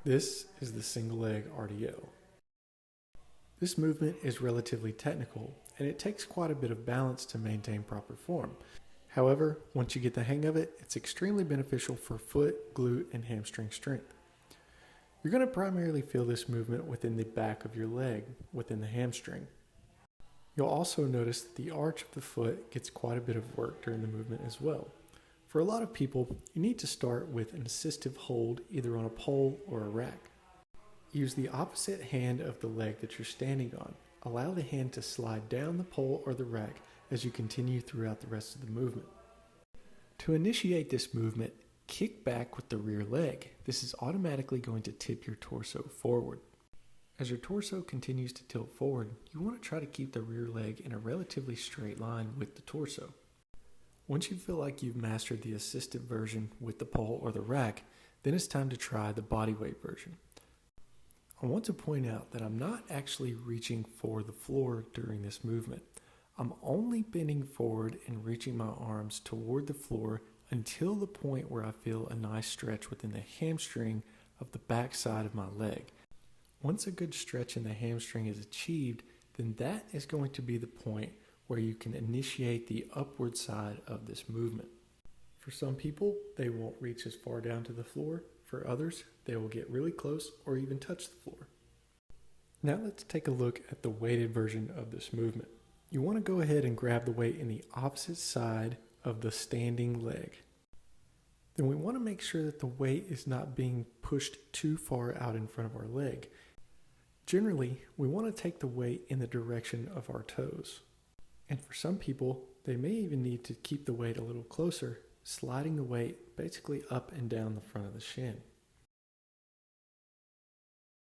This is the single leg RDL. This movement is relatively technical, and it takes quite a bit of balance to maintain proper form. However, once you get the hang of it, it's extremely beneficial for foot, glute, and hamstring strength. You're going to primarily feel this movement within the back of your leg, within the hamstring. You'll also notice that the arch of the foot gets quite a bit of work during the movement as well. For a lot of people, you need to start with an assistive hold either on a pole or a rack. Use the opposite hand of the leg that you're standing on. Allow the hand to slide down the pole or the rack as you continue throughout the rest of the movement. To initiate this movement, kick back with the rear leg. This is automatically going to tip your torso forward. As your torso continues to tilt forward, you want to try to keep the rear leg in a relatively straight line with the torso. Once you feel like you've mastered the assistive version with the pole or the rack, then it's time to try the bodyweight version. I want to point out that I'm not actually reaching for the floor during this movement. I'm only bending forward and reaching my arms toward the floor until the point where I feel a nice stretch within the hamstring of the back side of my leg. Once a good stretch in the hamstring is achieved, then that is going to be the point where you can initiate the upward side of this movement. For some people, they won't reach as far down to the floor. For others, they will get really close or even touch the floor. Now let's take a look at the weighted version of this movement. You want to go ahead and grab the weight in the opposite side of the standing leg. Then we want to make sure that the weight is not being pushed too far out in front of our leg. Generally, we want to take the weight in the direction of our toes. And for some people, they may even need to keep the weight a little closer, sliding the weight basically up and down the front of the shin.